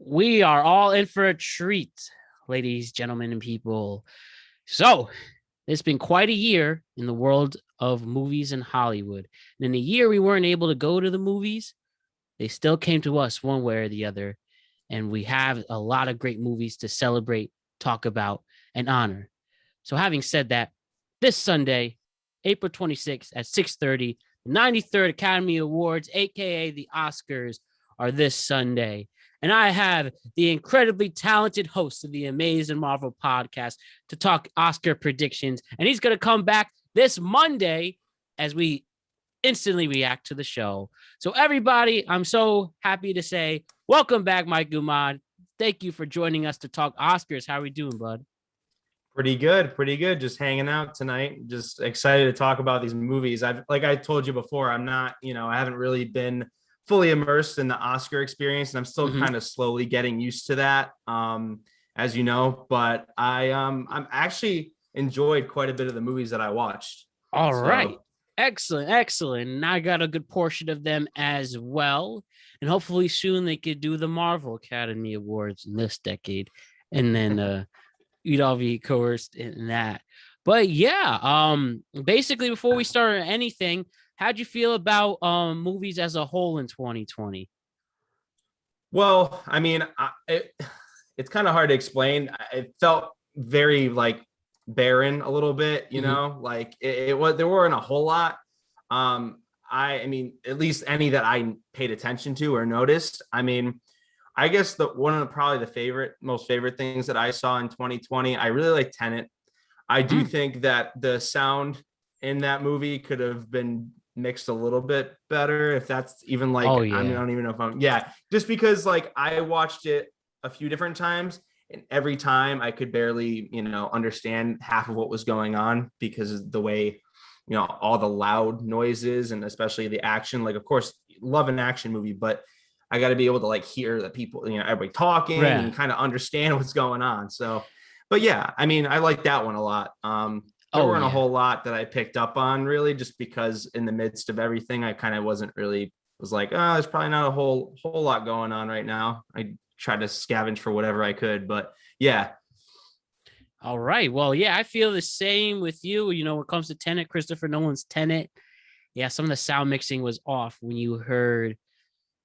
we are all in for a treat, ladies, gentlemen, and people. So, it's been quite a year in the world of movies in Hollywood. And in a year we weren't able to go to the movies, they still came to us one way or the other. And we have a lot of great movies to celebrate, talk about, and honor. So, having said that, this Sunday, April 26th at 6:30, the 93rd Academy Awards, aka the Oscars, are this Sunday. And I have the incredibly talented host of the Amazing Marvel podcast to talk Oscar predictions. And he's going to come back this Monday as we instantly react to the show. So, everybody, I'm so happy to say, welcome back, Mike Guimond. Thank you for joining us to talk Oscars. How are we doing, bud? Pretty good, pretty good. Just hanging out tonight. Just excited to talk about these movies. Like I told you before, I'm not, I haven't really been fully immersed in the Oscar experience, and I'm still kind of slowly getting used to that. As you know, but I'm actually enjoyed quite a bit of the movies that I watched. All right. Excellent. And I got a good portion of them as well. And hopefully soon they could do the Marvel Academy Awards in this decade. And then you'd all be coerced in that. But yeah, basically before we start anything, how'd you feel about movies as a whole in 2020? Well, I mean, it's kind of hard to explain. It felt very barren a little bit, like it was, there weren't a whole lot. I mean, at least any that I paid attention to or noticed. I mean, I guess one of the most favorite things that I saw in 2020, I really like Tenet. I do think that the sound in that movie could have been mixed a little bit better, if that's even I don't even know if just because I watched it a few different times, and every time I could barely, understand half of what was going on because of the way, all the loud noises and especially the action. Of course, love an action movie, but I got to be able to hear the people, everybody talking and kind of understand what's going on. So, but yeah, I mean, I like that one a lot. There weren't a whole lot that I picked up on really, just because in the midst of everything, I kind of was like, oh, there's probably not a whole lot going on right now. I tried to scavenge for whatever I could, but yeah. All right. Well, yeah, I feel the same with you. When it comes to Tenet, Christopher Nolan's Tenet, yeah, some of the sound mixing was off when you heard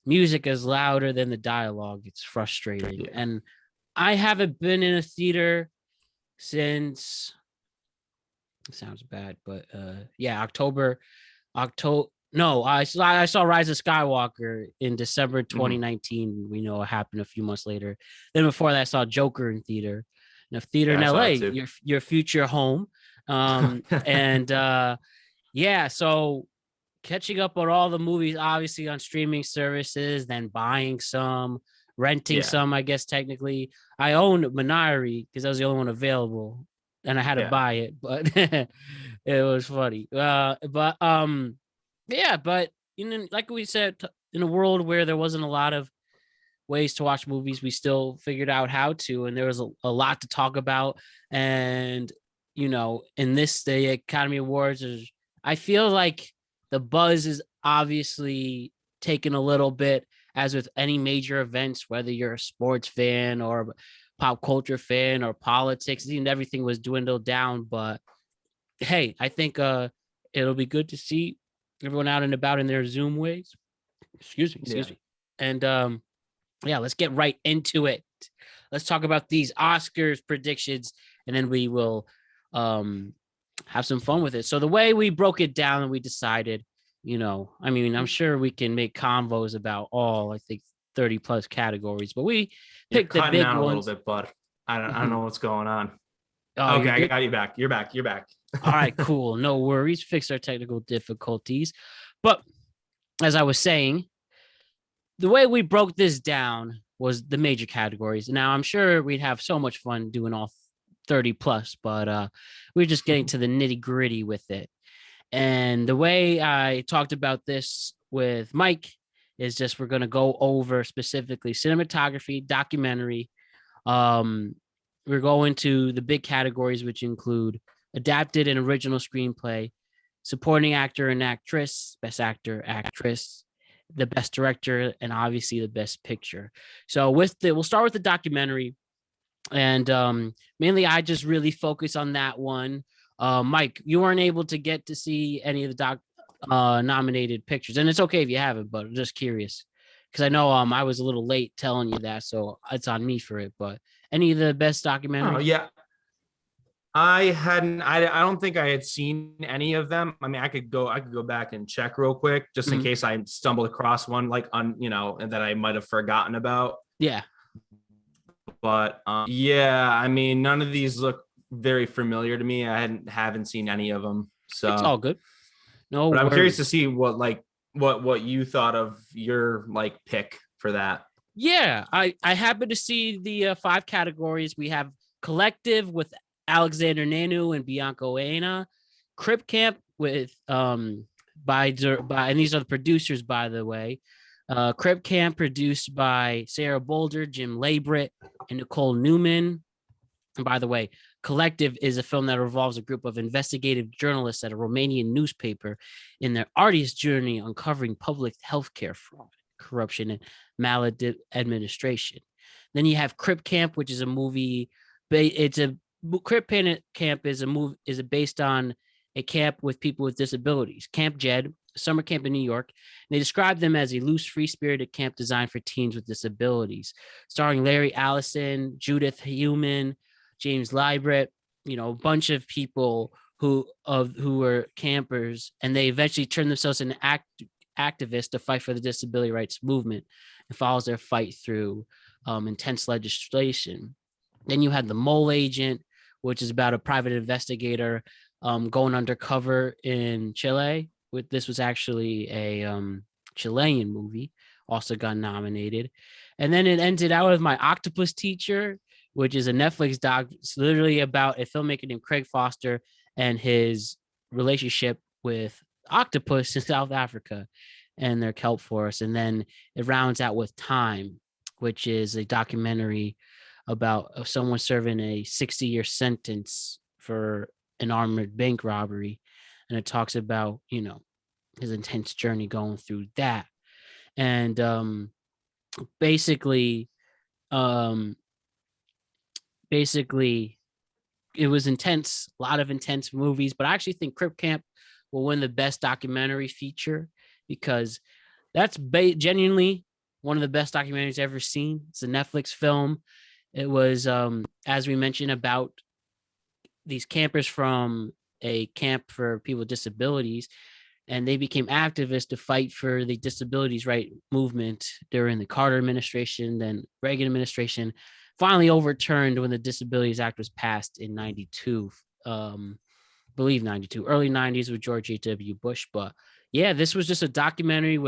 music is louder than the dialogue. It's frustrating. Yeah. And I haven't been in a theater since, it sounds bad, but October. No, I saw Rise of Skywalker in December 2019. We know what happened a few months later. Then before that, I saw Joker in theater. In a theater in LA, your future home. So catching up on all the movies, obviously on streaming services, then buying some, renting some, I guess technically. I owned Minari because that was the only one available, and I had to buy it, but it was funny. But like we said, in a world where there wasn't a lot of ways to watch movies, we still figured out how to, and there was a lot to talk about. And in the Academy Awards, I feel like the buzz is obviously taken a little bit, as with any major events, whether you're a sports fan or pop culture fan or politics, and everything was dwindled down. But hey, I think it'll be good to see everyone out and about in their Zoom ways. Excuse me. And let's get right into it. Let's talk about these Oscars predictions, and then we will have some fun with it. So the way we broke it down and we decided, I'm sure we can make convos about all, I think, 30 plus categories, but we picked the big ones. A little bit, bud. I don't know what's going on. Oh, okay, I got you back. You're back. All right, cool. No worries. Fix our technical difficulties. But as I was saying, the way we broke this down was the major categories. Now, I'm sure we'd have so much fun doing all 30 plus, but we're just getting to the nitty gritty with it. And the way I talked about this with Mike is just, we're going to go over specifically cinematography, documentary. We're going to the big categories, which include adapted and original screenplay, supporting actor and actress, best actor, actress, the best director, and obviously the best picture. So we'll start with the documentary, and mainly I just really focus on that one. Mike, you weren't able to get to see any of the nominated pictures, and it's okay if you haven't, but I'm just curious because I know I was a little late telling you that, so it's on me for it. But any of the best Oh documentaries? yeah, I hadn't. I don't think I had seen any of them. I mean, I could go back and check real quick just in Mhm. case I stumbled across one like on and that I might have forgotten about. Yeah, But yeah, I mean, none of these look very familiar to me. I haven't seen any of them. it's So, all good. No but I'm curious to worries. see what you thought of your like pick for that. Yeah, I happen to see the 5 categories. We have collective with Alexander Nanu and Bianca Oena, Crip Camp with by and these are the producers, by the way. Crip Camp produced by Sarah Boulder, Jim Labrit, and Nicole Newman. And by the way, Collective is a film that revolves a group of investigative journalists at a Romanian newspaper in their arduous journey uncovering public healthcare fraud, corruption, and maladministration. Then you have Crip Camp, which is a movie. It's a Crip Camp is a movie is based on a camp with people with disabilities. Camp Jed, a summer camp in New York. And they describe them as a loose, free-spirited camp designed for teens with disabilities, starring Larry Allison, Judith Heumann, James Liebert, a bunch of people who were campers, and they eventually turned themselves into activists to fight for the disability rights movement, and follows their fight through intense legislation. Then you had the Mole Agent, which is about a private investigator going undercover in Chile. This was actually a Chilean movie, also got nominated. And then it ended out with My Octopus Teacher, which is a Netflix doc. It's literally about a filmmaker named Craig Foster and his relationship with octopus in South Africa and their kelp forest. And then it rounds out with Time, which is a documentary about someone serving a 60-year sentence for an armored bank robbery. And it talks about, his intense journey going through that. And basically, um, basically it was intense, a lot of intense movies, but I actually think Crip Camp will win the best documentary feature because that's genuinely one of the best documentaries I've ever seen. It's a Netflix film. It was, as we mentioned, about these campers from a camp for people with disabilities, and they became activists to fight for the disabilities right movement during the Carter administration, then Reagan administration, finally overturned when the Disabilities Act was passed in 92. Believe 92, early 90s with George H.W. Bush. But yeah, this was just a documentary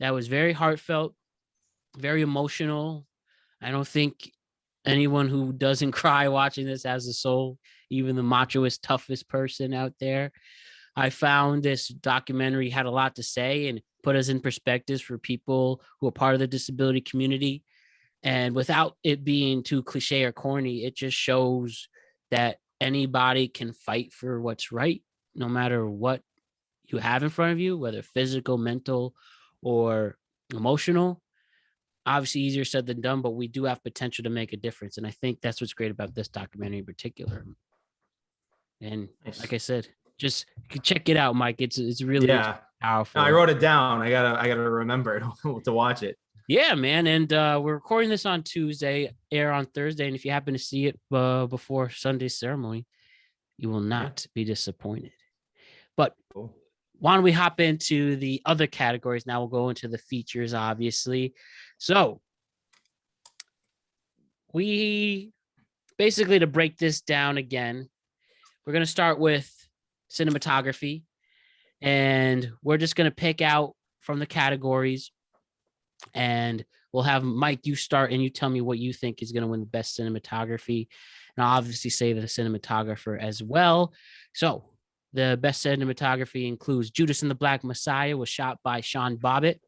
that was very heartfelt, very emotional. I don't think anyone who doesn't cry watching this has a soul, even the machoest, toughest person out there. I found this documentary had a lot to say and put us in perspectives for people who are part of the disability community. And without it being too cliche or corny, it just shows that anybody can fight for what's right, no matter what you have in front of you, whether physical, mental, or emotional. Obviously, easier said than done, but we do have potential to make a difference. And I think that's what's great about this documentary in particular. And Nice. like I said, just check it out, Mike. It's really Yeah, no, I powerful. wrote it down. I gotta remember it to watch it. Yeah, man. And we're recording this on Tuesday, air on Thursday. And if you happen to see it before Sunday's ceremony, you will Yeah. not be disappointed. But Cool. why don't we hop into the other categories? Now we'll go into the features, obviously. So we basically, to break this down again, we're going to start with cinematography, and we're just going to pick out from the categories, and we'll have Mike, you start and you tell me what you think is going to win the best cinematography, and I'll obviously say the cinematographer as well. So the best cinematography includes Judas and the Black Messiah, was shot by Sean Bobbitt.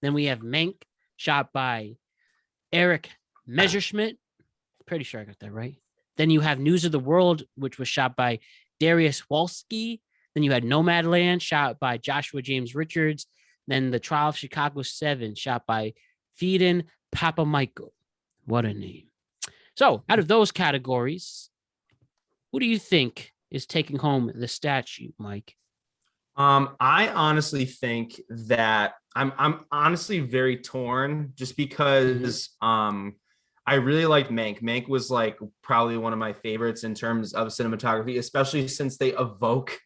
Then we have Mank, shot by Eric Messerschmidt. Pretty sure I got that right. Then you have News of the World, which was shot by Darius Wolski. Then you had Nomadland, shot by Joshua James Richards. Then The Trial of Chicago 7, shot by Feden Papamichael. What a name. So out of those categories, who do you think is taking home the statue, Mike? I honestly think that I'm honestly very torn just because I really liked Mank. Mank was like probably one of my favorites in terms of cinematography, especially since they evoke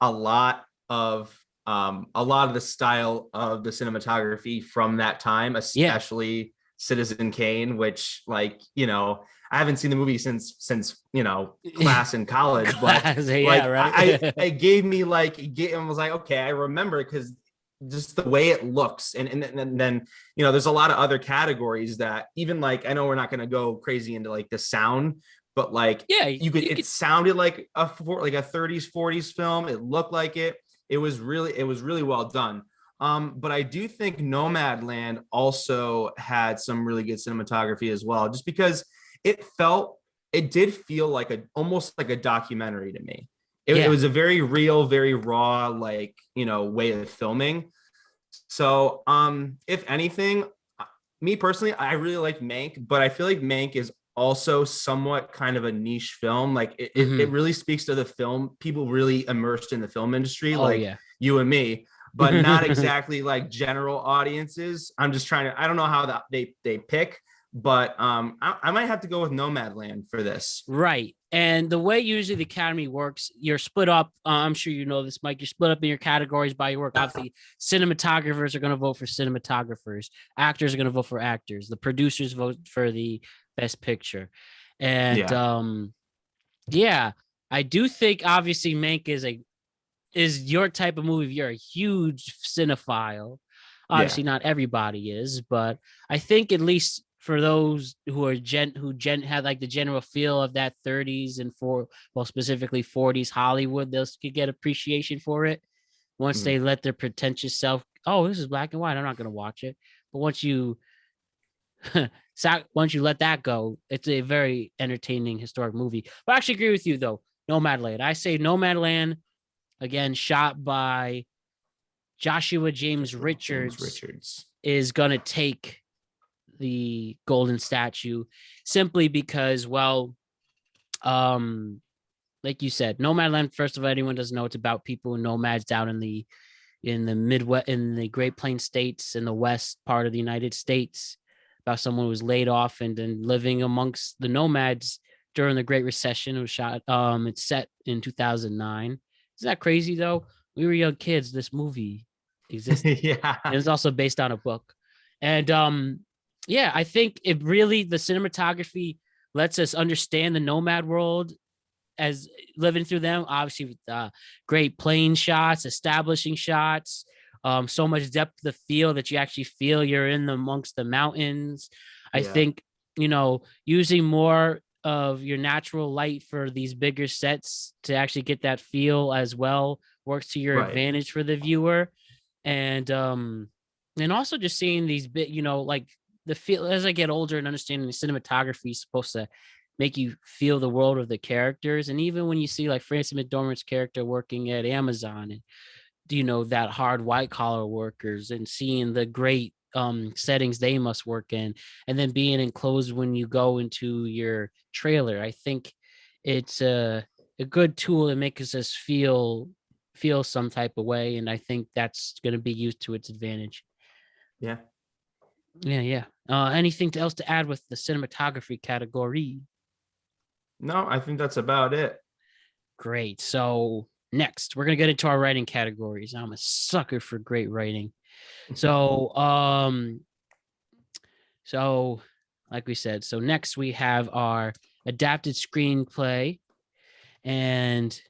a lot of the style of the cinematography from that time, Yeah. especially Citizen Kane, which I haven't seen the movie since class in college, but Yeah, right. it gave me and was like, okay, I remember because just the way it looks, and then there's a lot of other categories that even like I know we're not going to go crazy into like the sound, but like Yeah, it sounded like a 30s 40s film. It looked like it. It was really well done. But I do think Nomadland also had some really good cinematography as well, just because it did feel like almost like a documentary to me. It was a very real, very raw, way of filming. So, if anything, me personally, I really like Mank, but I feel like Mank is also somewhat kind of a niche film. Like it really speaks to the film, people really immersed in the film industry, like you and me, but not exactly like general audiences. I'm just trying to, I don't know how they pick, but I might have to go with Nomadland for this. Right. And the way usually the Academy works, you're split up. I'm sure you know this, Mike. You're split up in your categories by your work. Obviously, cinematographers are going to vote for cinematographers. Actors are going to vote for actors. The producers vote for the best picture. And I do think obviously Mank is your type of movie. If you're a huge cinephile. Obviously, not everybody is, but I think at least for those who are had like the general feel of that 30s and specifically 40s Hollywood, they'll could get appreciation for it once they let their pretentious self, oh, this is black and white, I'm not going to watch it. But once you let that go, it's a very entertaining historic movie. But I actually agree with you though. Nomadland. I say Nomadland, again, shot by Joshua James Richards is going to take the golden statue simply because, like you said, Nomadland, first of all, anyone doesn't know, it's about people nomads down in the Midwest, in the Great Plains states, in the west part of the United States, about someone who was laid off and then living amongst the nomads during the Great Recession. It was shot, it's set in 2009. Isn't that crazy though? We were young kids, this movie existed. And it's also based on a book. And I think it really, the cinematography lets us understand the nomad world as living through them, obviously with great plane shots, establishing shots, so much depth of field that you actually feel you're in amongst the mountains. I think, using more of your natural light for these bigger sets to actually get that feel as well works to your advantage for the viewer. And also just seeing these like the feel as I get older and understanding the cinematography is supposed to make you feel the world of the characters. And even when you see like Frances McDormand's character working at Amazon and that hard white collar workers and seeing the great settings they must work in, and then being enclosed when you go into your trailer, I think it's a good tool that makes us feel some type of way, and I think that's going to be used to its advantage. Yeah. Anything else to add with the cinematography category? No, I think that's about it. Great. So next, we're gonna get into our writing categories. I'm a sucker for great writing. So, like we said, so next we have our adapted screenplay, and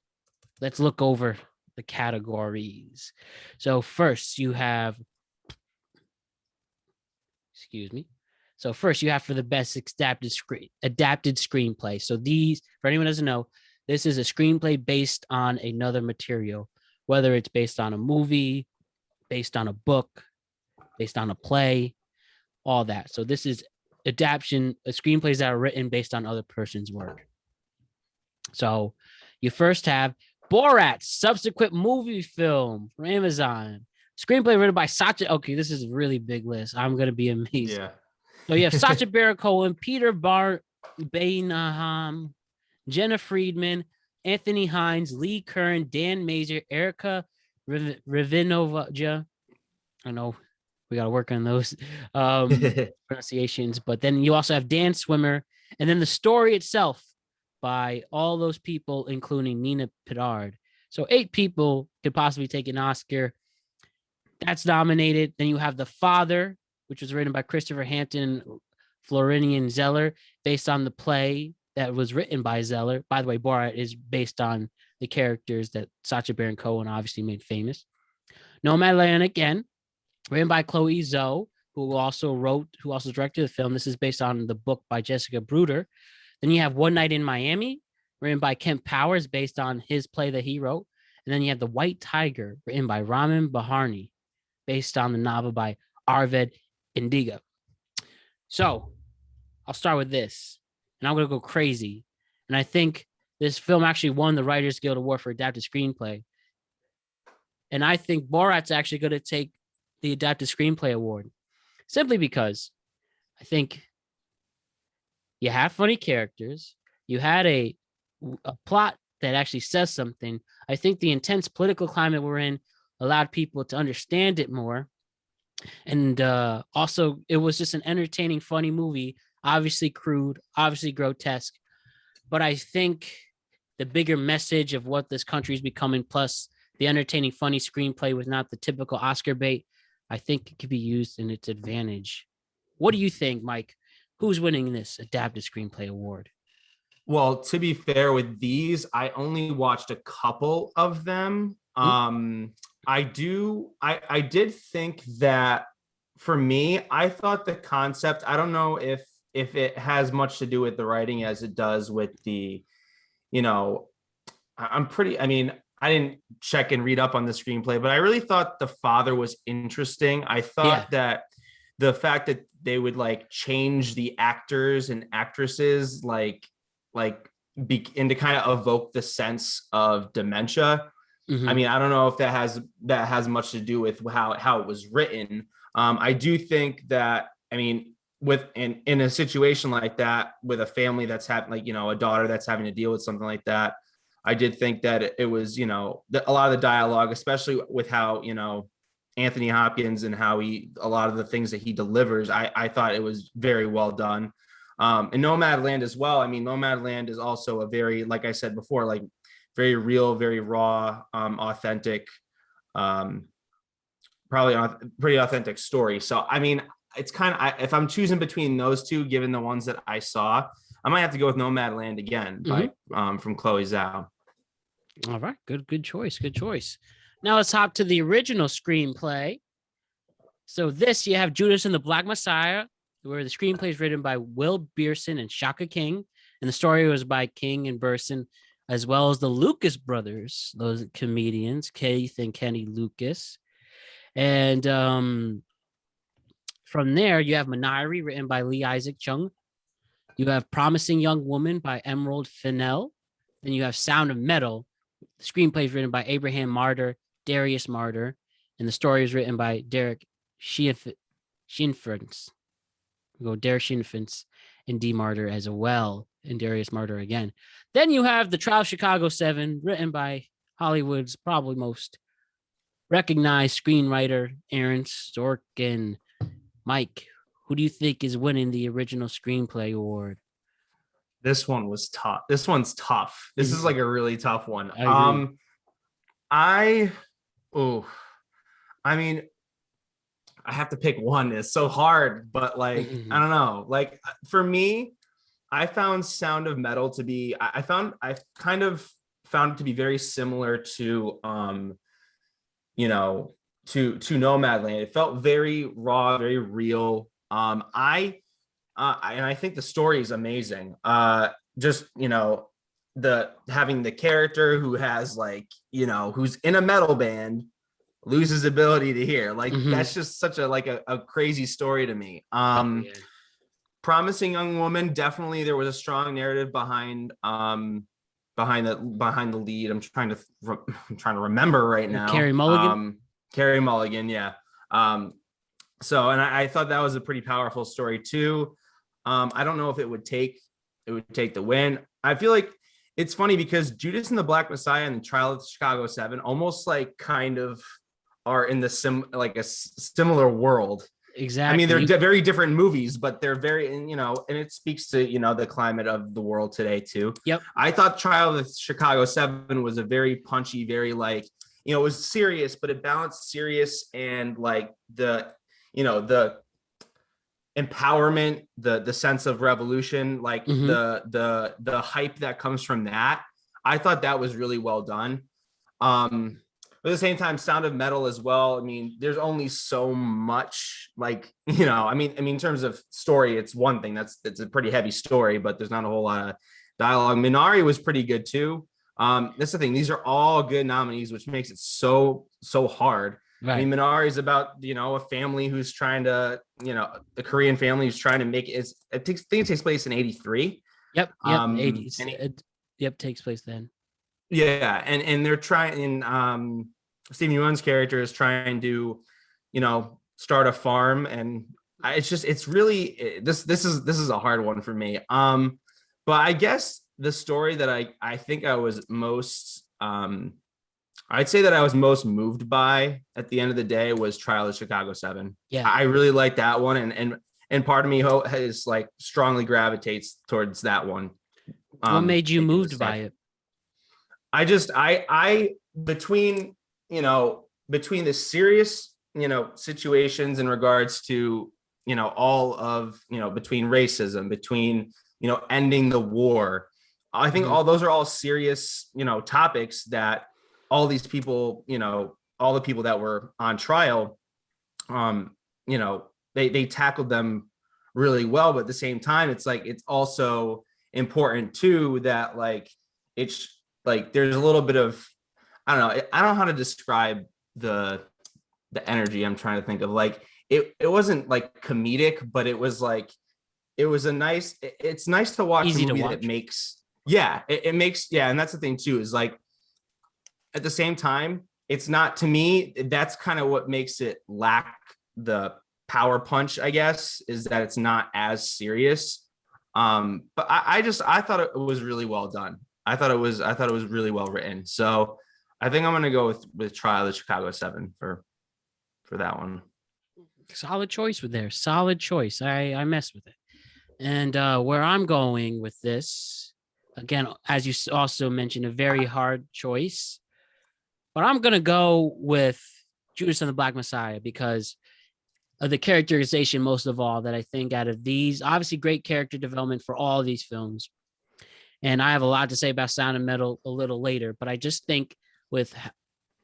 let's look over the categories. So first you have, So first you have for the best adapted screenplay. So these, for anyone who doesn't know, this is a screenplay based on another material, whether it's based on a movie, based on a book, based on a play, all that. So this is screenplays that are written based on other person's work. So you first have Borat's subsequent movie film from Amazon, Screenplay written by Sacha. Okay, this is a really big list. I'm gonna be amazed. Yeah. So you have Sacha Baron Cohen, Peter Bainaham, Jenna Friedman, Anthony Hines, Lee Kern, Dan Mazer, Erica Ravinovja. I know we got to work on those pronunciations, but then you also have Dan Swimmer, and then the story itself by all those people, including Nina Pittard. So 8 people could possibly take an Oscar. That's nominated. Then you have The Father, which was written by Christopher Hampton, Florian Zeller, based on the play that was written by Zeller. By the way, Borat is based on the characters that Sacha Baron Cohen obviously made famous. Nomadland again, written by Chloe Zhou, who also directed the film. This is based on the book by Jessica Bruder. Then you have One Night in Miami, written by Kent Powers, based on his play that he wrote. And then you have The White Tiger, written by Ramin Baharni, based on the novel by Arvid Indiga. So I'll start with this, and I'm going to go crazy. And I think this film actually won the Writers Guild Award for Adapted Screenplay. And I think Borat's actually going to take the Adapted Screenplay Award, simply because I think you have funny characters. You had a plot that actually says something. I think the intense political climate we're in allowed people to understand it more. And also, it was just an entertaining, funny movie, obviously crude, obviously grotesque. But I think the bigger message of what this country is becoming, plus the entertaining, funny screenplay with not the typical Oscar bait, I think it could be used in its advantage. What do you think, Mike? Who's winning this Adapted Screenplay Award? Well, to be fair with these, I only watched a couple of them. I did think that for me, I thought the concept, I don't know if it has much to do with the writing as it does with the, I didn't check and read up on the screenplay, but I really thought The Father was interesting. I thought that the fact that they would like change the actors and actresses, and to kind of evoke the sense of dementia. Mm-hmm. I mean, I don't know if that has much to do with how it was written. I do think that, I mean, in a situation like that, with a family that's having a daughter that's having to deal with something like that, I did think that it was, a lot of the dialogue, especially with how, Anthony Hopkins and how a lot of the things that he delivers, I thought it was very well done. And Nomadland as well. I mean, Nomadland is also a very, like I said before, like very real, very raw, authentic, probably pretty authentic story. So, I mean, it's kind of, if I'm choosing between those two, given the ones that I saw, I might have to go with Nomadland again from Chloe Zhao. All right. Good choice. Good choice. Now let's hop to the original screenplay. So this, you have Judas and the Black Messiah, where the screenplay is written by Will Bierson and Shaka King. And the story was by King and Burson, as well as the Lucas brothers, those comedians, Keith and Kenny Lucas. And from there, you have Minari, written by Lee Isaac Chung. You have Promising Young Woman by Emerald Fennell. Then you have Sound of Metal. The screenplay is written by Abraham Martyr, Darius Martyr, and the story is written by Derek Shinfritz. We go Derek Shinfritz and D. Martyr as well, and Darius Martyr again. Then you have The Trial of Chicago 7, written by Hollywood's probably most recognized screenwriter, Aaron Sorkin. Mike, who do you think is winning the original screenplay award? This one was tough. This one's tough. This is like a really tough one. I mean, I have to pick one. It's so hard, but I don't know. Like for me, I found Sound of Metal to be, I kind of found it to be very similar to, to Nomadland. It felt very raw, very real. And I think the story is amazing. Just, the having the character who has who's in a metal band loses ability to hear. That's just such a crazy story to me. Promising Young Woman, definitely there was a strong narrative behind the lead. I'm trying to remember right now. Carey Mulligan. Carey Mulligan, yeah. So, and I thought that was a pretty powerful story too. I don't know if it would take the win. I feel like it's funny because Judas and the Black Messiah and the Trial of the Chicago 7 almost like kind of are in the similar world. Exactly. I mean, they're very different movies, but they're very, and it speaks to, the climate of the world today too. Yep. I thought Trial of the Chicago 7 was a very punchy, very like, it was serious, but it balanced serious and like the empowerment, the sense of revolution, like the hype that comes from that. I thought that was really well done. But at the same time, Sound of Metal as well. I mean, there's only so much, like, I mean, in terms of story, it's one thing it's a pretty heavy story, but there's not a whole lot of dialogue. Minari was pretty good too. That's the thing. These are all good nominees, which makes it so hard. Right. I mean, Minari is about, a family who's trying to, the Korean family who's trying to make it. I think it takes place in 83. Yep. 80s. Takes place then. Yeah, and they're trying. Stephen Yeun's character is trying to, start a farm, and it's really this is a hard one for me. But I guess the story that I think I was most I'd say that I was most moved by at the end of the day was Trial of Chicago 7. Yeah, I really like that one, and part of me has like strongly gravitates towards that one. What made you moved by it? I between the serious, situations in regards to, all of, between racism, between, ending the war. I think all those are all serious, topics that all these people, all the people that were on trial, they tackled them really well. But at the same time, it's like, it's also important too, that like, it's like, there's a little bit of, I don't know how to describe the energy I'm trying to think of. Like, it wasn't like comedic, but it was like, it's nice to watch a movie that makes, it makes, and that's the thing too, is like, at the same time, it's not, to me, that's kind of what makes it lack the power punch, I guess, is that it's not as serious. But I thought it was really well done. I thought it was really well written. So I think I'm gonna go with Trial of the Chicago 7 for that one. Solid choice with there. Solid choice. I messed with it. And where I'm going with this, again, as you also mentioned, a very hard choice. But I'm going to go with Judas and the Black Messiah because of the characterization, most of all, that I think out of these, obviously great character development for all of these films. And I have a lot to say about Sound of Metal a little later, but I just think with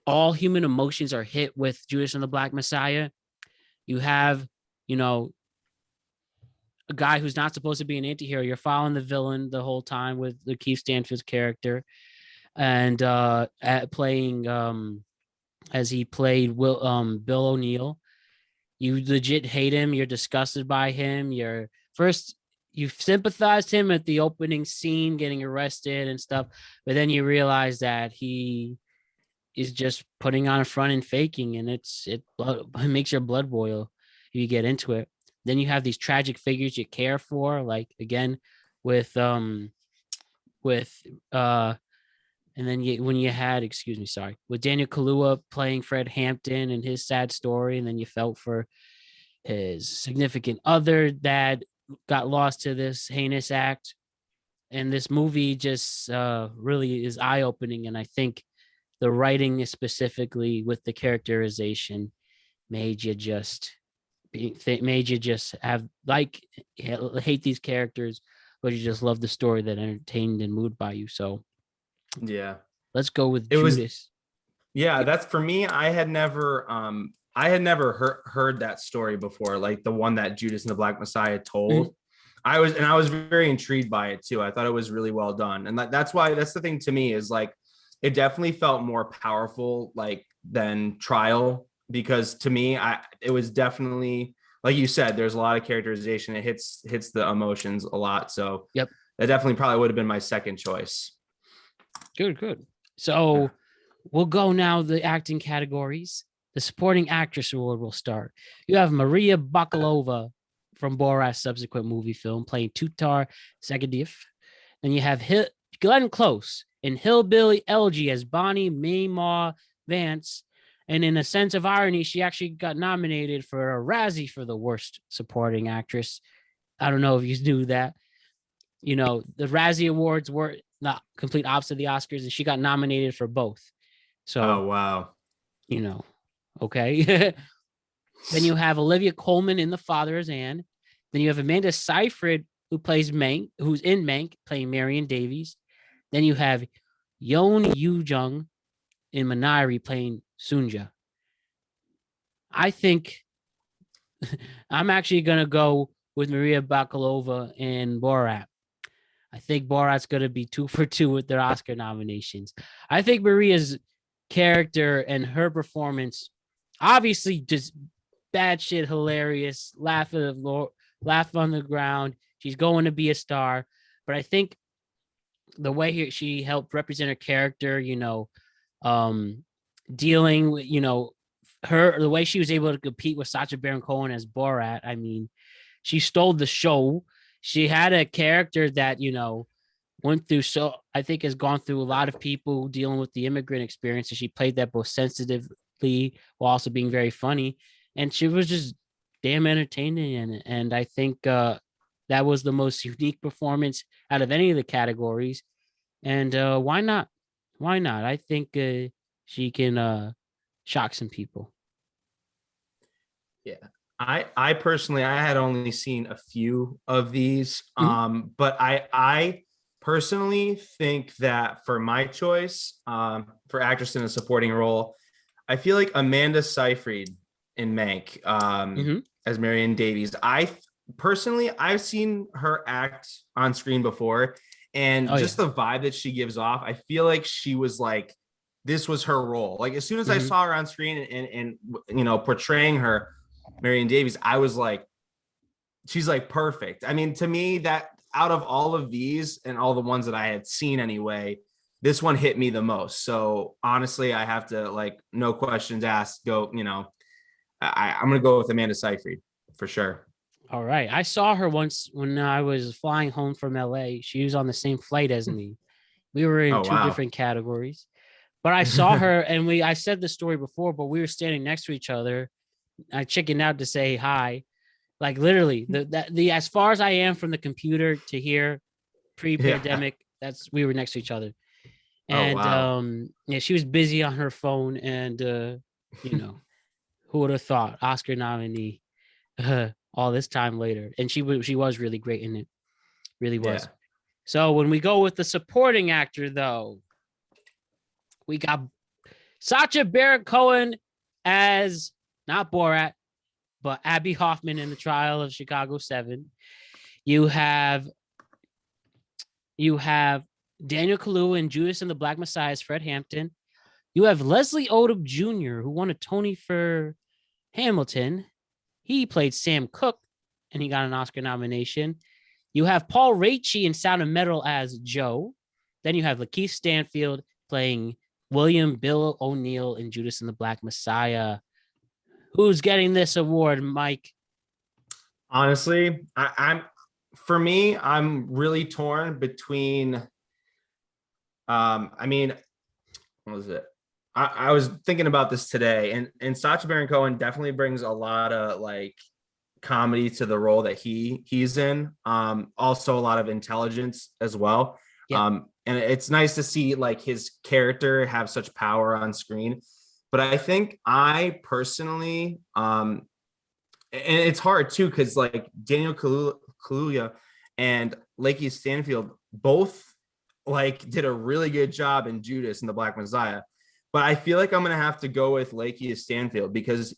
all human emotions are hit with Judas and the Black Messiah, you have, a guy who's not supposed to be an antihero. You're following the villain the whole time with the Keith Stanfield's character. And playing as he played Bill O'Neill, you legit hate him. You're disgusted by him. You sympathized him at the opening scene, getting arrested and stuff, but then you realize that he is just putting on a front and faking, and it makes your blood boil. You get into it. Then you have these tragic figures you care for, like again with and then when you had, with Daniel Kaluuya playing Fred Hampton and his sad story, and then you felt for his significant other that got lost to this heinous act. And this movie just really is eye-opening. And I think the writing specifically with the characterization made you just have hate these characters, but you just love the story that entertained and moved by you. So yeah, let's go with Judas. That's for me. I had never heard that story before, like the one that Judas and the Black Messiah told. I was very intrigued by it too. I thought it was really well done, and that's the thing to me is like it definitely felt more powerful like than Trial, because to me it was definitely, like you said, there's a lot of characterization. It hits the emotions a lot. So yep, that definitely probably would have been my second choice. Good. So we'll go now the acting categories. the supporting actress award will start. You have Maria Bakalova from Borat's subsequent movie film playing Tutar Sagadiyev. Then you have Glenn Close and Hillbilly Elegy as Bonnie Maymaw Vance. And in a sense of irony, she actually got nominated for a Razzie for the worst supporting actress. I don't know if you knew that. You know, the Razzie Awards were not complete opposite of the Oscars, and she got nominated for both. So, Oh, wow. you know, okay. Then you have Olivia Colman in The Father as Anne. Then you have Amanda Seyfried, who plays Mank, who's in Mank, playing Marion Davies. Then you have Yeon Yoo-jung in Minari playing Sunja. I think I'm actually going to go with Maria Bakalova and Borat. I think Borat's going to be 2 for 2 with their Oscar nominations. I think Maria's character and her performance, obviously just bad shit, hilarious, laugh on the ground. She's going to be a star. But I think the way she helped represent her character, dealing with, the way she was able to compete with Sacha Baron Cohen as Borat. I mean, she stole the show. She had a character that, went through, so I think has gone through a lot of people dealing with the immigrant experience. And she played that both sensitively while also being very funny. And she was just damn entertaining in it. And I think that was the most unique performance out of any of the categories. And why not? Why not? I think she can shock some people. Yeah. I personally, I had only seen a few of these, but I personally think that for my choice, for actress in a supporting role, I feel like Amanda Seyfried in Mank, as Marion Davies. I've seen her act on screen before, and the vibe that she gives off, I feel like she was like, this was her role. Like, as soon as I saw her on screen and portraying her, Marion Davies, I was like, she's like perfect. I mean, to me, that out of all of these and all the ones that I had seen anyway, this one hit me the most. So honestly, I have to, like, no questions asked, go, I'm going to go with Amanda Seyfried for sure. All right. I saw her once when I was flying home from LA. She was on the same flight as me. We were in two different categories, but I saw her and I said the story before, but we were standing next to each other. I chickened out to say hi, like literally the as far as I am from the computer to here, pre-pandemic. We were next to each other, and she was busy on her phone, and who would have thought Oscar nominee all this time later, and she was really great in it, really was. Yeah. So when we go with the supporting actor, though, we got Sacha Baron Cohen as not Borat, but Abby Hoffman in The Trial of Chicago 7. You have Daniel Kaluuya in Judas and the Black Messiah as Fred Hampton. You have Leslie Odom Jr., who won a Tony for Hamilton. He played Sam Cooke, and he got an Oscar nomination. You have Paul Raci in Sound of Metal as Joe. Then you have Lakeith Stanfield playing William Bill O'Neill in Judas and the Black Messiah. Who's getting this award, Mike? Honestly, I'm really torn between. What was it? I was thinking about this today, and Sacha Baron Cohen definitely brings a lot of like comedy to the role that he's in. Also a lot of intelligence as well. Yeah. And it's nice to see like his character have such power on screen. But I think I personally, and it's hard too, because like Daniel Kaluuya and Lakeith Stanfield both like did a really good job in Judas and the Black Messiah. But I feel like I'm going to have to go with Lakeith Stanfield because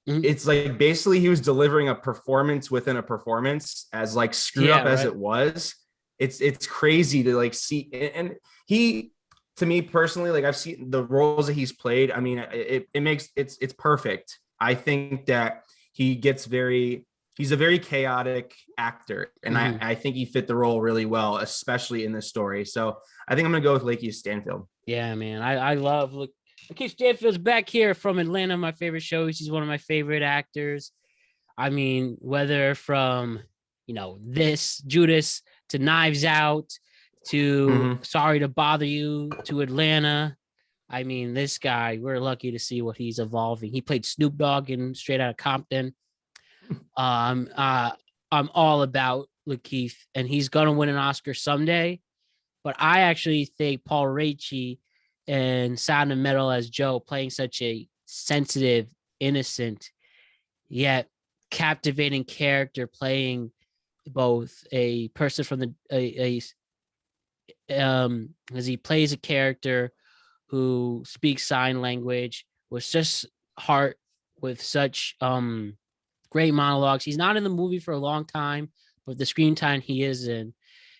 it's like basically he was delivering a performance within a performance, as like screwed up as it was. It's crazy to like see. And he, to me personally, like I've seen the roles that he's played. I mean, it's perfect. I think that he's a very chaotic actor. And I think he fit the role really well, especially in this story. So I think I'm going to go with Lakeith Stanfield. Yeah, man. I love Lakeith Stanfield's back here from Atlanta, my favorite shows. He's one of my favorite actors. I mean, whether from, this Judas to Knives Out to Sorry to Bother You to Atlanta. I mean, this guy, we're lucky to see what he's evolving. He played Snoop Dogg in Straight Outta Compton. I'm all about Lakeith, and he's gonna win an Oscar someday. But I actually think Paul Raci and Sound of Metal as Joe, playing such a sensitive, innocent, yet captivating character, playing both a person from the as he plays a character who speaks sign language with just heart, with such great monologues. He's not in the movie for a long time, but the screen time he is in,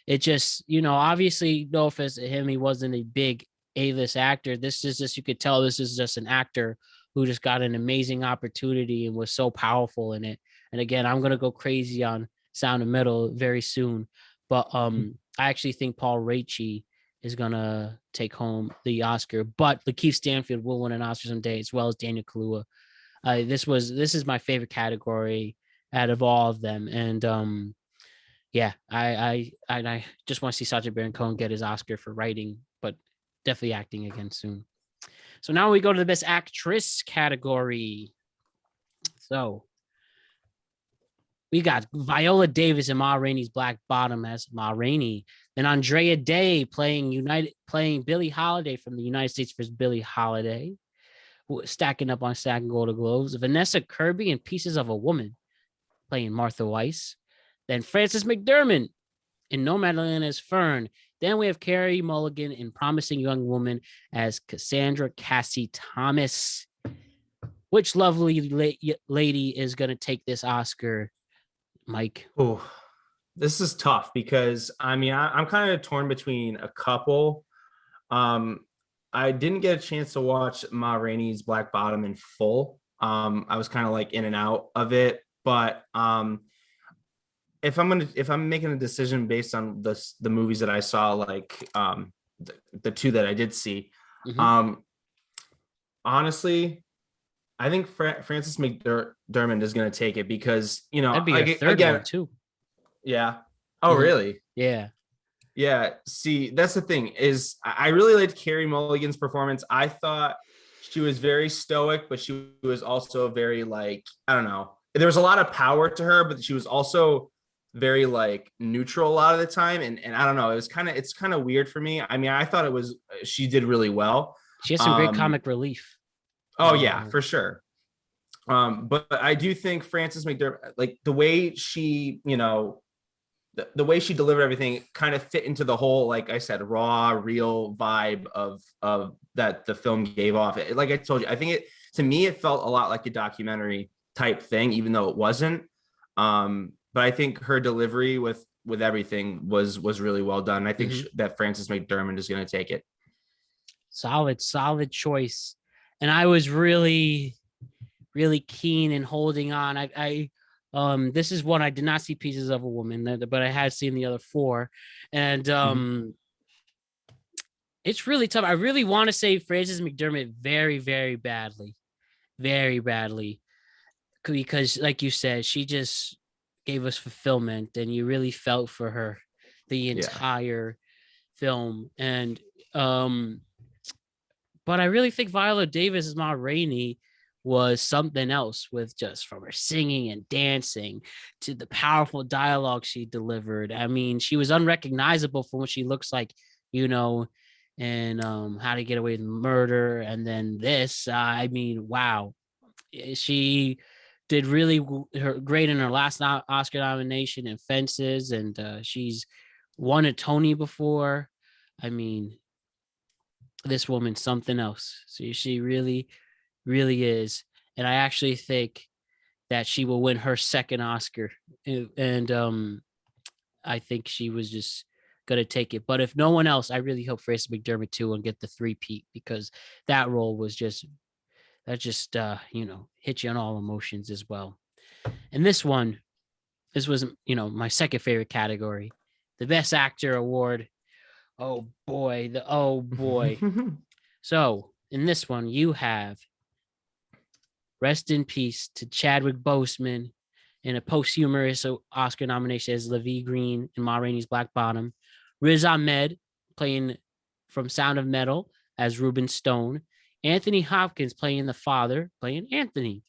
it just, obviously, no offense to him, he wasn't a big A-list actor. This is just, you could tell this is just an actor who just got an amazing opportunity and was so powerful in it. And again, I'm going to go crazy on Sound of Metal very soon. But I actually think Paul Raci is going to take home the Oscar. But Lakeith Stanfield will win an Oscar someday, as well as Daniel Kaluuya. This is my favorite category out of all of them. And I just want to see Sacha Baron Cohen get his Oscar for writing, but definitely acting again soon. So now we go to the Best Actress category. So we got Viola Davis and Ma Rainey's Black Bottom as Ma Rainey. Then Andrea Day playing Billie Holiday from the United States versus Billie Holiday, stacking up on stacking Golden Globes. Vanessa Kirby in Pieces of a Woman playing Martha Weiss. Then Frances McDermott in Nomadland as Fern. Then we have Carey Mulligan in Promising Young Woman as Cassandra Cassie Thomas. Which lovely lady is going to take this Oscar, Mike? Oh, this is tough because, I'm kind of torn between a couple. I didn't get a chance to watch Ma Rainey's Black Bottom in full. I was kind of like in and out of it, but if I'm making a decision based on the movies that I saw, like the two that I did see, honestly, I think Frances McDermott is going to take it because, that'd be a third one too. Yeah. Oh, really? Yeah. Yeah. See, that's the thing is I really liked Carey Mulligan's performance. I thought she was very stoic, but she was also very I don't know. There was a lot of power to her, but she was also very neutral a lot of the time. And I don't know, it's kind of weird for me. I mean, I thought she did really well. She has some great comic relief. Oh yeah, for sure. But I do think Frances McDermott, the way she, the way she delivered everything kind of fit into the whole, like I said, raw, real vibe of that the film gave off. Like I told you, I think to me, it felt a lot like a documentary type thing, even though it wasn't. But I think her delivery with everything was really well done. I think that Frances McDermott is going to take it. Solid choice. And I was really, really keen in holding on. This is one I did not see Pieces of a Woman, but I had seen the other four. And it's really tough. I really want to say Frances McDermott very, very badly. Very badly. Because like you said, she just gave us fulfillment and you really felt for her the entire film. And but I really think Viola Davis' Ma Rainey was something else, with just from her singing and dancing to the powerful dialogue she delivered. I mean, she was unrecognizable from what she looks like, and How to Get Away with Murder. And then this, I mean, wow. She did really great in her last Oscar nomination in Fences, and she's won a Tony before. I mean, this woman's something else. So she really, really is. And I actually think that she will win her second Oscar. And I think she was just going to take it. But if no one else, I really hope Frances McDermott too and get the three-peat, because that role was just hit you on all emotions as well. And this was, my second favorite category, the Best Actor award. Oh boy. So in this one, you have rest in peace to Chadwick Boseman in a posthumous Oscar nomination as Levi Green in Ma Rainey's Black Bottom. Riz Ahmed playing from Sound of Metal as Reuben Stone. Anthony Hopkins playing the father, playing Anthony.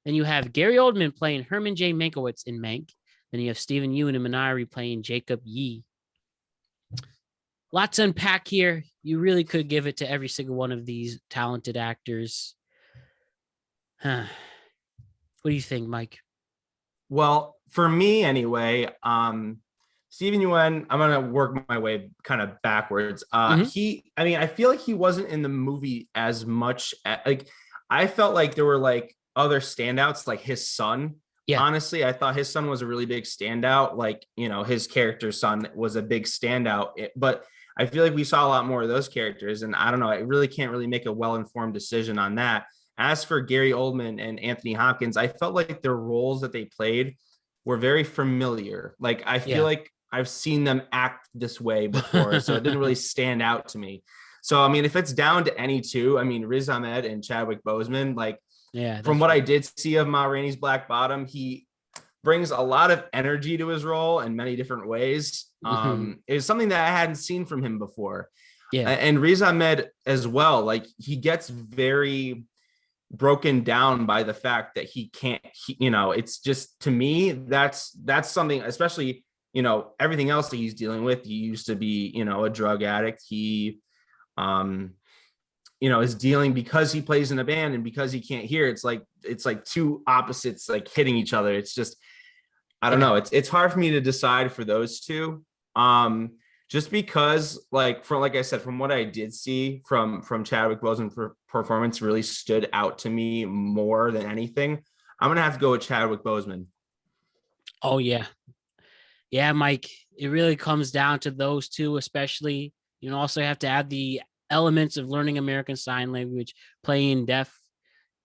Then you have Gary Oldman playing Herman J. Mankiewicz in Mank. Then you have Stephen Yeun and Minari playing Jacob Yee. Lots to unpack here. You really could give it to every single one of these talented actors. What do you think, Mike? Well, for me anyway, Stephen Yeun, I'm gonna work my way kind of backwards. I feel like he wasn't in the movie as much. I felt like there were like other standouts, like his son. Yeah. Honestly, I thought his son was a really big standout. Like, his character's son was a big standout, but I feel like we saw a lot more of those characters, and I don't know. I really can't really make a well-informed decision on that. As for Gary Oldman and Anthony Hopkins, I felt like their roles that they played were very familiar. Like, I feel like I've seen them act this way before, so it didn't really stand out to me. So, I mean, if it's down to any two, I mean, Riz Ahmed and Chadwick Boseman, like, from what I did see of Ma Rainey's Black Bottom, he brings a lot of energy to his role in many different ways. It's something that I hadn't seen from him before. Yeah. And Riz Ahmed as well, like, he gets very broken down by the fact that he can't, it's just, to me, that's something, especially, everything else that he's dealing with. He used to be, a drug addict. He, is dealing, because he plays in a band and because he can't hear. It's like two opposites, like, hitting each other. It's just, I don't know. It's hard for me to decide for those two. Just because, like I said, from what I did see from Chadwick Boseman's performance really stood out to me more than anything. I'm going to have to go with Chadwick Boseman. Oh, yeah. Yeah, Mike, it really comes down to those two, especially. You also have to add the elements of learning American Sign Language, playing deaf.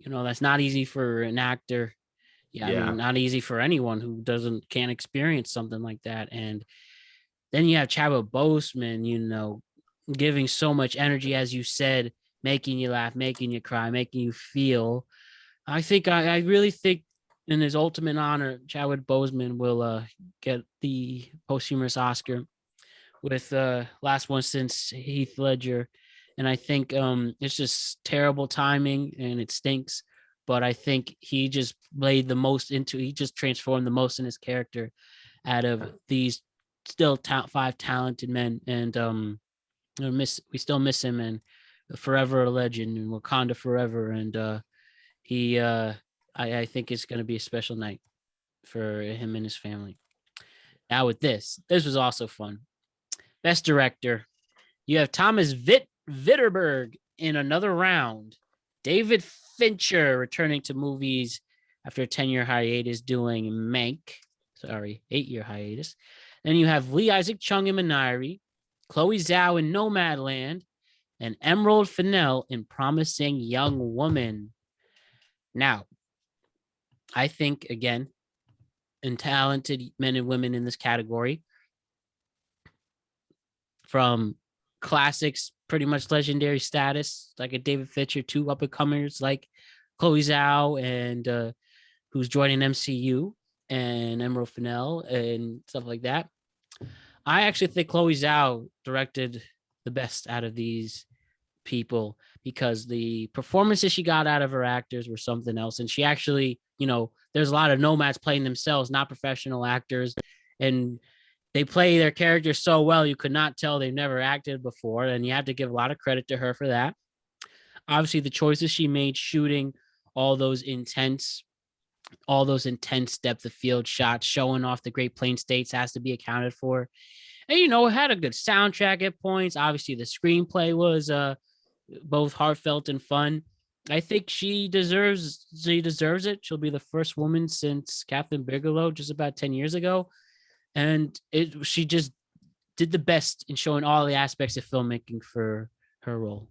That's not easy for an actor. I mean, not easy for anyone who can't experience something like that. And then you have Chadwick Boseman, giving so much energy, as you said, making you laugh, making you cry, making you feel. I really think in his ultimate honor, Chadwick Boseman will get the posthumous Oscar with last one since Heath Ledger. And I think it's just terrible timing and it stinks. But I think he just he just transformed the most in his character out of these still five talented men. And we still miss him, and forever a legend, and Wakanda forever. And I think it's going to be a special night for him and his family. Now with this was also fun. Best director, you have Thomas Vinterberg in Another Round. David Fincher returning to movies after a 10-year hiatus doing Mank. 8-year hiatus. Then you have Lee Isaac Chung in Minari, Chloe Zhao in Nomadland, and Emerald Fennell in Promising Young Woman. Now, I think, again, in talented men and women in this category, from classics, pretty much legendary status, like a David Fincher, two up-and-comers like Chloe Zhao, and who's joining MCU, and Emerald Fennell, and stuff like that. I actually think Chloe Zhao directed the best out of these people, because the performances she got out of her actors were something else. And she actually, there's a lot of nomads playing themselves, not professional actors. And they play their characters so well, you could not tell they've never acted before. And you have to give a lot of credit to her for that. Obviously, the choices she made shooting all those intense depth of field shots, showing off the Great Plains states, has to be accounted for. And, it had a good soundtrack at points. Obviously, the screenplay was both heartfelt and fun. I think she deserves it. She'll be the first woman since Catherine Bigelow just about 10 years ago. And she just did the best in showing all the aspects of filmmaking for her role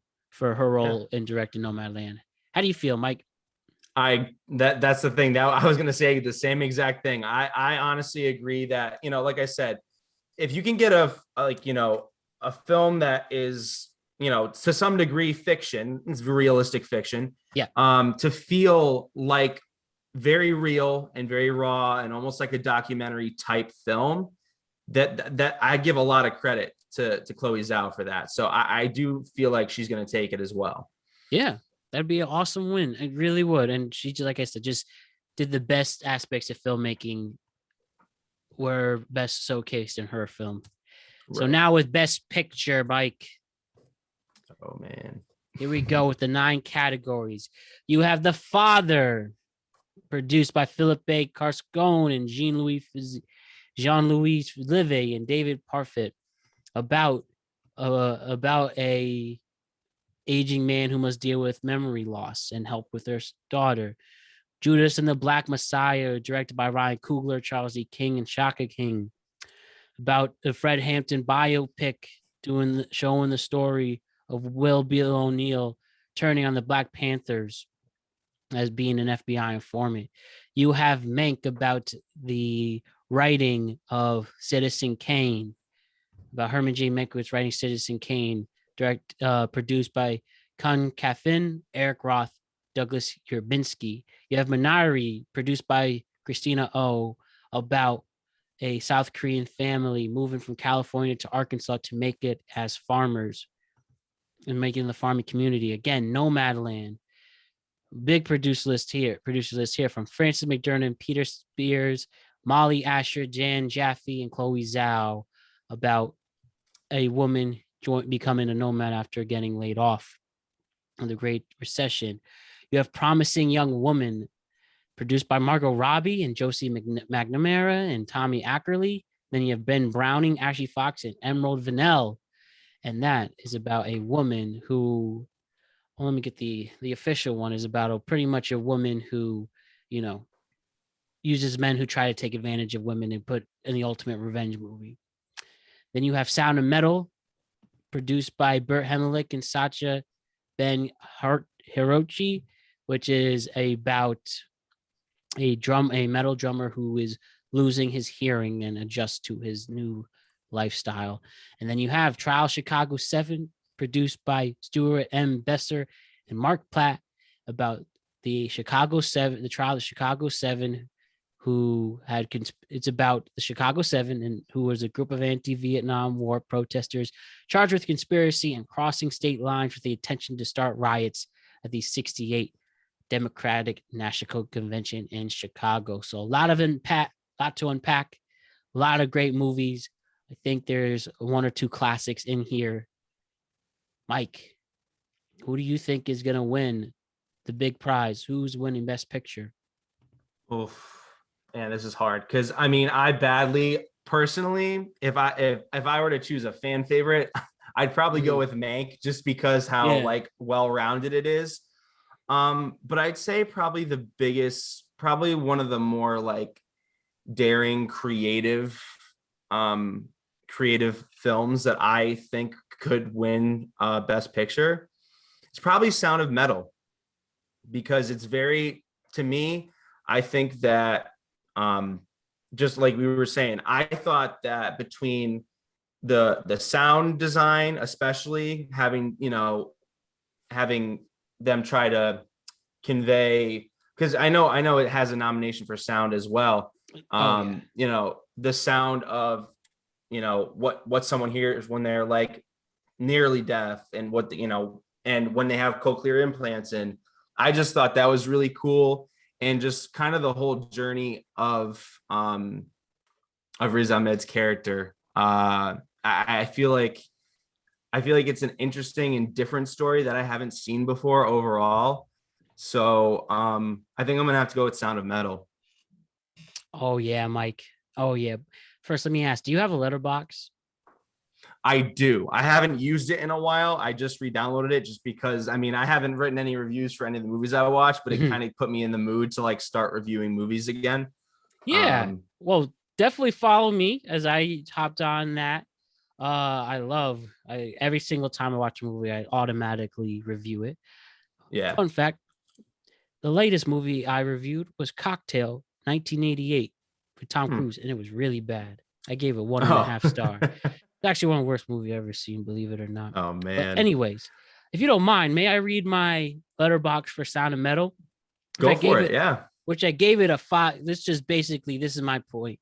in directing Nomadland. How do you feel, Mike? That's the thing. That I was going to say the same exact thing. I honestly agree that, like I said, if you can get a film that is to some degree fiction, it's realistic fiction. Yeah. To feel like very real and very raw and almost like a documentary type film, that I give a lot of credit to Chloe Zhao for that. So I do feel like she's going to take it as well. Yeah, that'd be an awesome win. It really would. And she, like I said, just did the best aspects of filmmaking were best showcased in her film. Right. So now with Best Picture, Mike. Oh, man. Here we go with the 9 categories. You have The Father, produced by Philippe Carscone and Jean-Louis Livet and David Parfit, about a aging man who must deal with memory loss and help with their daughter. Judas and the Black Messiah, directed by Ryan Coogler, Charles E. King, and Shaka King, about the Fred Hampton biopic, showing the story of Bill O'Neill turning on the Black Panthers as being an FBI informant. You have Mank, about the writing of Citizen Kane, about Herman J. Mankiewicz writing Citizen Kane, produced by Kun Kaffin, Eric Roth, Douglas Urbinski. You have Minari, produced by Christina Oh, about a South Korean family moving from California to Arkansas to make it as farmers and making the farming community. Again, Nomadland. Big producer list here from Frances McDermott, Peter Spears, Molly Asher, Jan Jaffe, and Chloe Zhao, about a woman becoming a nomad after getting laid off in the Great Recession. You have Promising Young Woman, produced by Margot Robbie and Josie McNamara and Tommy Ackerley. Then you have Ben Browning, Ashley Fox, and Emerald Fennell. And that is about a woman who, well, let me get the official one, is about pretty much a woman who, uses men who try to take advantage of women and put in the ultimate revenge movie. Then you have Sound of Metal, produced by Burt Hemelick and Sacha Ben Hirochi, which is about a metal drummer who is losing his hearing and adjusts to his new lifestyle. And then you have Trial Chicago 7, produced by Stuart M. Besser and Mark Platt, about the trial of Chicago 7, it's about the Chicago 7, and who was a group of anti-Vietnam War protesters charged with conspiracy and crossing state lines with the intention to start riots at the 68 Democratic National Convention in Chicago. So a lot to unpack, a lot of great movies. I think there's 1 or 2 classics in here. Mike, who do you think is going to win the big prize? Who's winning Best Picture? Oof. Man, this is hard because I badly personally, if I were to choose a fan favorite, I'd probably go with Mank, just because how well-rounded it is. But I'd say probably one of the more daring, creative films that I think could win Best Picture. It's probably Sound of Metal, because it's to me, I think that just like we were saying, I thought that between the sound design, especially having them try to convey, because I know it has a nomination for sound as well. The sound of what someone hears when they're nearly deaf, and and when they have cochlear implants. And I just thought that was really cool. And just kind of the whole journey of Riz Ahmed's character. I feel like it's an interesting and different story that I haven't seen before overall. So I think I'm gonna have to go with Sound of Metal. Oh yeah, Mike. Oh yeah. First, let me ask: do you have a Letterboxd? I do. I haven't used it in a while. I just re-downloaded it just because, I haven't written any reviews for any of the movies I watched, but it kind of put me in the mood to start reviewing movies again. Yeah. Well, definitely follow me as I hopped on that. Every single time I watch a movie, I automatically review it. Yeah. Fun fact, the latest movie I reviewed was Cocktail, 1988, with Tom Cruise, and it was really bad. I gave it 1.5 star. actually one of the worst movies I've ever seen, believe it or not. Oh But man. anyways, if you don't mind, may I read my letterbox for Sound of Metal? Go for it. Yeah. Which I gave it a 5. This is my point.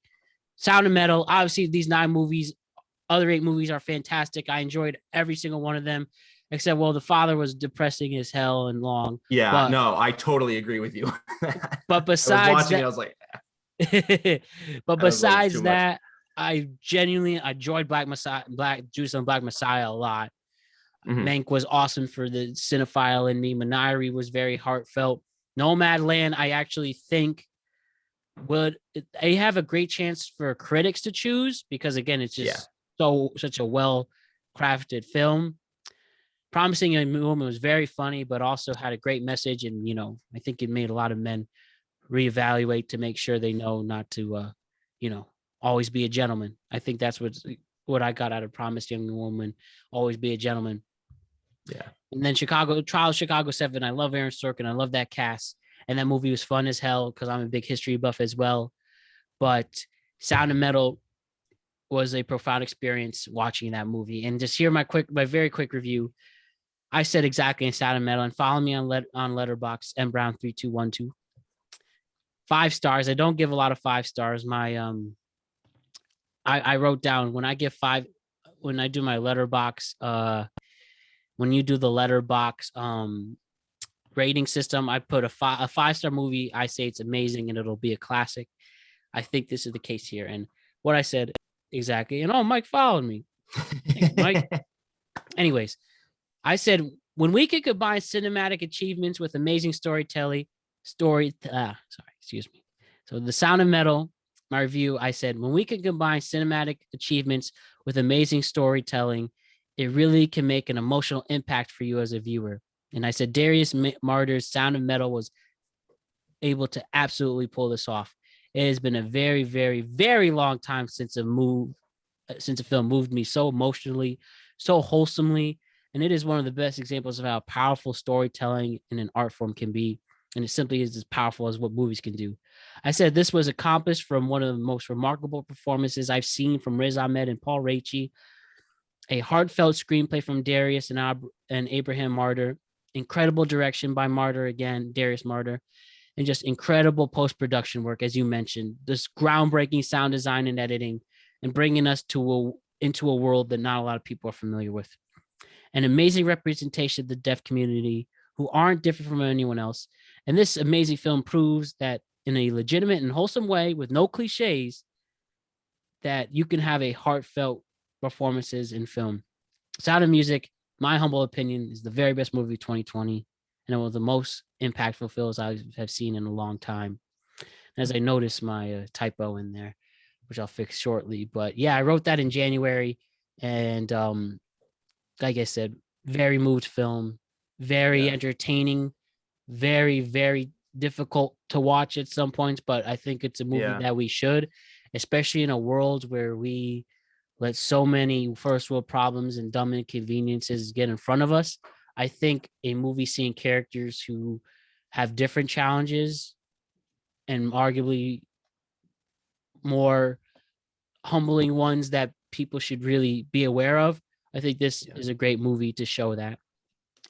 Sound of Metal, obviously these 9 movies, other 8 movies are fantastic. I enjoyed every single one of them, except, well, The Father was depressing as hell and long. Yeah, no, I totally agree with you. But I was besides watching it, that, I was like, but I was like, it's besides too much. that, I enjoyed Black Judas and Black Messiah a lot. Mhm. Mank was awesome for the cinephile in me. Minari was very heartfelt. Nomadland, I actually think they have a great chance for critics to choose, because again, it's just such a well crafted film. Promising Young Woman was very funny, but also had a great message, and I think it made a lot of men reevaluate to make sure they know not to always be a gentleman. I think that's what I got out of Promised Young Woman. Always be a gentleman. Yeah. And then Chicago 7. I love Aaron Sorkin. I love that cast. And that movie was fun as hell because I'm a big history buff as well. But Sound of Metal was a profound experience watching that movie. And just hear my very quick review. I said exactly in Sound of Metal, and follow me on Letterboxd, mbrown3212. 5 stars. I don't give a lot of 5 stars. I wrote down when I give 5, when I do my letterbox, when you do the letterbox rating system, I put a 5-star movie. I say it's amazing and it'll be a classic. I think this is the case here. And what I said exactly. And Mike followed me. Thanks, Mike. Anyways, I said when we could combine cinematic achievements with amazing storytelling, excuse me. So The Sound of Metal, my review, I said when we can combine cinematic achievements with amazing storytelling, it really can make an emotional impact for you as a viewer. And I said Darius Martyr's Sound of Metal was able to absolutely pull this off. It has been a very, very, very long time since a film moved me so emotionally, so wholesomely. And it is one of the best examples of how powerful storytelling in an art form can be. And it simply is as powerful as what movies can do. I said this was accomplished from one of the most remarkable performances I've seen from Riz Ahmed and Paul Raci. A heartfelt screenplay from Darius and Abraham Martyr. Incredible direction by Martyr again, Darius Martyr. And just incredible post-production work, as you mentioned. This groundbreaking sound design and editing, and bringing us into a world that not a lot of people are familiar with. An amazing representation of the deaf community who aren't different from anyone else. And this amazing film proves that in a legitimate and wholesome way, with no cliches, that you can have a heartfelt performances in film. Sound of Music, my humble opinion, is the very best movie of 2020, and it was the most impactful films I have seen in a long time. As I noticed my typo in there, which I'll fix shortly. But yeah, I wrote that in January, and like I said, very moved film, very entertaining, very, very difficult to watch at some points, but I think it's a movie that we should, especially in a world where we let so many first world problems and dumb inconveniences get in front of us. I think a movie seeing characters who have different challenges and arguably more humbling ones that people should really be aware of. I think this is a great movie to show that.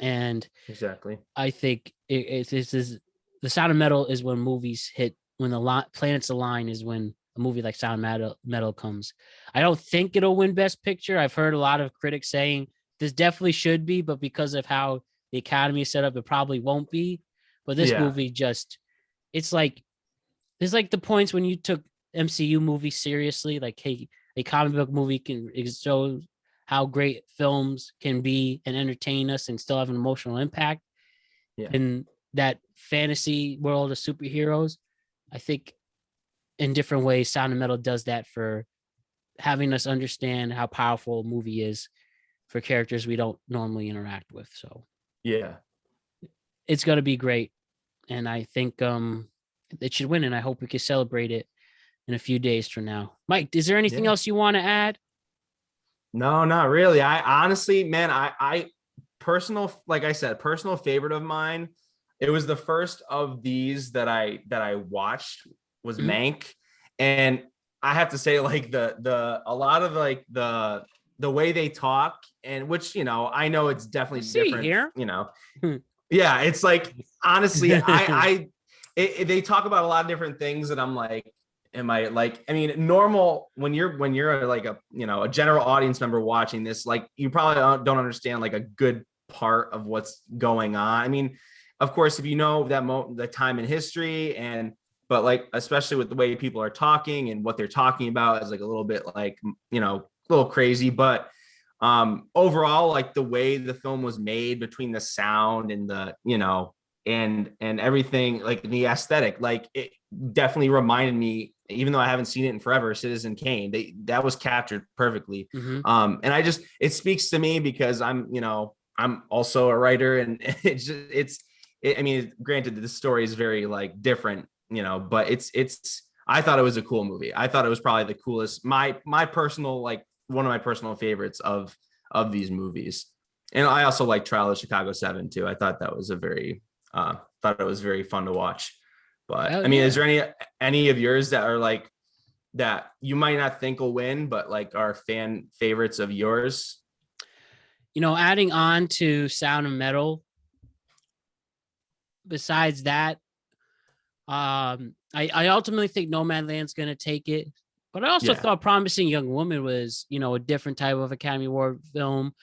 And exactly, I think this is The Sound of Metal is when movies hit, when the planets align, is when a movie like Sound of Metal comes. I don't think it'll win Best Picture. I've heard a lot of critics saying this definitely should be, but because of how the Academy is set up, it probably won't be. But this movie it's like the points when you took MCU movies seriously, like, hey, a comic book movie can show how great films can be and entertain us and still have an emotional impact. In that fantasy world of superheroes, I think in different ways, Sound of Metal does that for having us understand how powerful a movie is for characters we don't normally interact with. So it's going to be great. And I think it should win, and I hope we can celebrate it in a few days from now. Mike, is there anything else you want to add? No, not really. I honestly, man, I personal, like I said, personal favorite of mine. It was the first of these that I watched was Mank, and I have to say, like a lot of like the the way they talk, and which, I know it's definitely different, here. Yeah, it's like, honestly, they talk about a lot of different things, and I'm like, am I like, I mean, normal when you're like a general audience member watching this, like, you probably don't understand like a good part of what's going on. I mean, of course, if you know the time in history, but like, especially with the way people are talking and what they're talking about is like a little bit like, a little crazy, but overall, like the way the film was made, between the sound and the and everything, like the aesthetic, like it definitely reminded me, even though I haven't seen it in forever, Citizen Kane. That was captured perfectly. And it speaks to me because I'm also a writer, and I mean, granted, this story is very like different, but I thought it was a cool movie. I thought it was probably the coolest, my personal, like one of my personal favorites of these movies. And I also like Trial of Chicago 7 too. I thought that was thought it was very fun to watch. But I mean, is there any of yours that are like that you might not think will win, but like are fan favorites of yours? Adding on to Sound of Metal. Besides that, I ultimately think Nomadland's going to take it, but I also thought Promising Young Woman was, a different type of Academy Award film.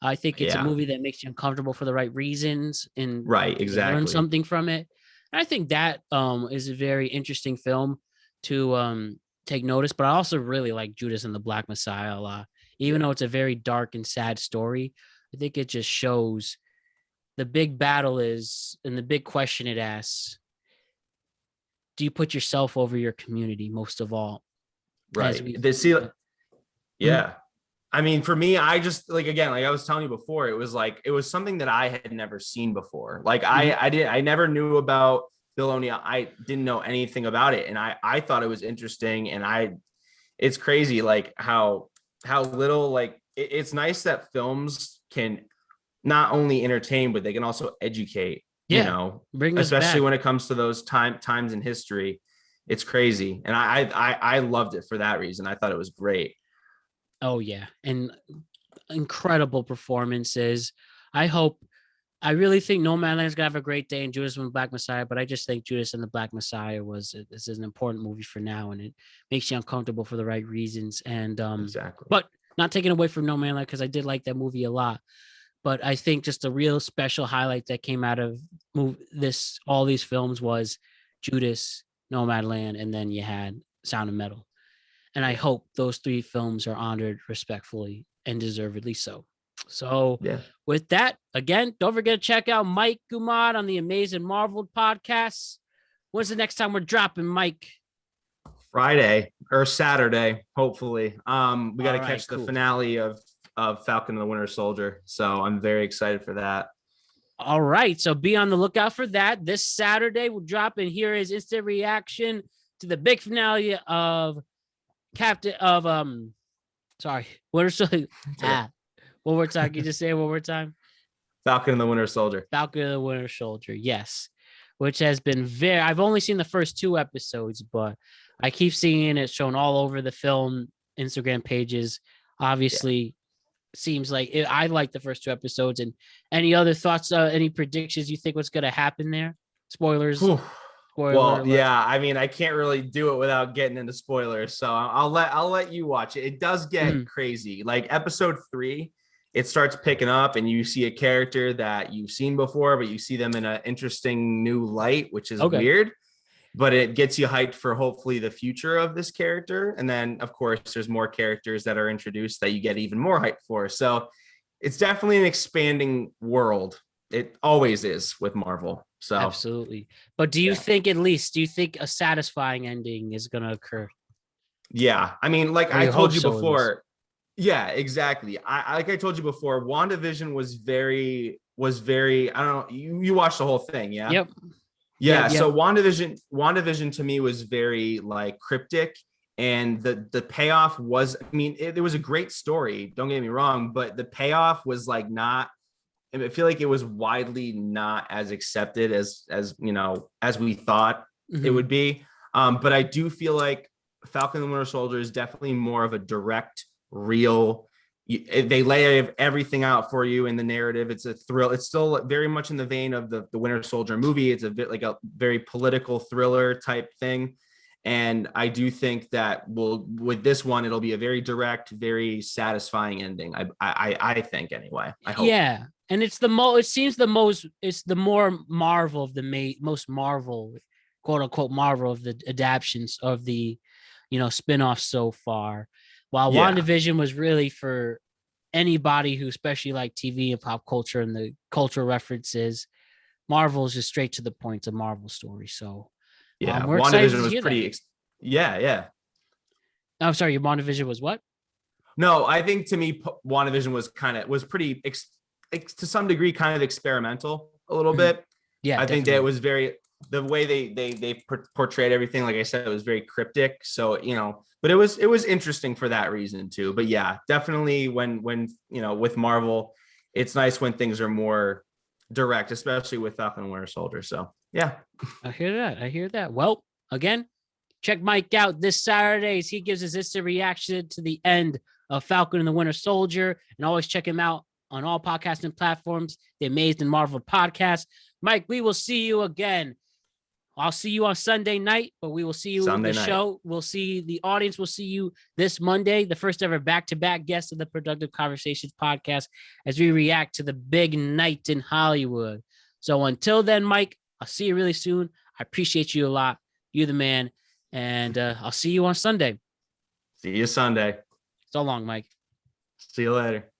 I think it's a movie that makes you uncomfortable for the right reasons, and learn something from it. And I think that is a very interesting film to take notice. But I also really like Judas and the Black Messiah a lot, even though it's a very dark and sad story. I think it just shows the big battle is, and the big question it asks: do you put yourself over your community most of all? Right. Yeah. I mean, for me, I just like, again, like I was telling you before, it was something that I had never seen before. Like I never knew about Bill O'Neill. I didn't know anything about it. And I thought it was interesting. And it's crazy, like how little, like it's nice that films can not only entertain, but they can also educate, especially when it comes to those times in history. It's crazy. And I loved it for that reason. I thought it was great. Oh yeah. And incredible performances. I really think Nomadland's gonna have a great day in Judas and the Black Messiah, but I just think Judas and the Black Messiah is an important movie for now, and it makes you uncomfortable for the right reasons. And exactly. But not taking away from Nomadland, because I did like that movie a lot. But I think just a real special highlight that came out of all these films was Judas, Nomadland, and then you had Sound of Metal. And I hope those three films are honored respectfully and deservedly so. So with that, again, don't forget to check out Mike Guimond on the Amazing Marveled podcast. When's the next time we're dropping, Mike? Friday or Saturday, hopefully. We got to catch the finale of Falcon and the Winter Soldier. So I'm very excited for that. All right. So be on the lookout for that. This Saturday we'll drop in. Here is instant reaction to the big finale of Winter Soldier. One more time. Can you just say it one more time? Falcon and the Winter Soldier. Falcon and the Winter Soldier. Yes. Which has been I've only seen the first 2 episodes, but I keep seeing it shown all over the film Instagram pages. Obviously, seems like I like the first 2 episodes. And any other thoughts, any predictions you think what's going to happen there? Spoilers. Well, yeah, I mean, I can't really do it without getting into spoilers, so I'll let you watch it. It does get crazy. Like episode 3, it starts picking up, and you see a character that you've seen before, but you see them in an interesting new light, which is weird. But it gets you hyped for hopefully the future of this character, and then of course there's more characters that are introduced that you get even more hyped for. So it's definitely an expanding world. It always is with Marvel. So absolutely. But do you think a satisfying ending is going to occur? Yeah. I mean, like I told you before. Yeah, exactly. Like I told you before, WandaVision was very, I don't know. You watched the whole thing. Yeah. Yep. Yeah. So WandaVision to me was very like cryptic, and the payoff was, I mean, it was a great story. Don't get me wrong, but the payoff was like not, I feel like it was widely not as accepted as we thought it would be. But I do feel like Falcon and the Winter Soldier is definitely more of a direct, real they lay everything out for you in the narrative. It's a thrill. It's still very much in the vein of the Winter Soldier movie. It's a bit like a very political thriller type thing. And I do think that with this one, it'll be a very direct, very satisfying ending. I think anyway. I hope. Yeah. And it's it's the more Marvel of the most Marvel, quote unquote, Marvel of the adaptions of the, spinoffs so far. While Yeah. WandaVision was really for anybody who especially like TV and pop culture and the cultural references, Marvel is just straight to the point. It's a Marvel story. So Yeah. we're excited WandaVision to was hear pretty. that. Yeah. I'm sorry, your WandaVision was what? No, I think to me, WandaVision was pretty to some degree kind of experimental a little bit. Yeah, I think definitely. that it was very the way they portrayed everything. Like I said, it was very cryptic. So but it was interesting for that reason too. But yeah, definitely when with Marvel, it's nice when things are more direct, especially with Falcon and Winter Soldier. So yeah, I hear that. Well, again, check Mike out this Saturday as he gives his instant reaction to the end of Falcon and the Winter Soldier. And always check him out on all podcasting platforms, the Amazed and Marvel podcast. Mike, we will see you again. I'll see you on Sunday night, but we will see you in the show. We'll see the audience. We'll see you this Monday, the first ever back-to-back guest of the Productive Conversations podcast, as we react to the big night in Hollywood. So until then, Mike, I'll see you really soon. I appreciate you a lot. You're the man. And I'll see you on Sunday. See you Sunday. So long, Mike. See you later.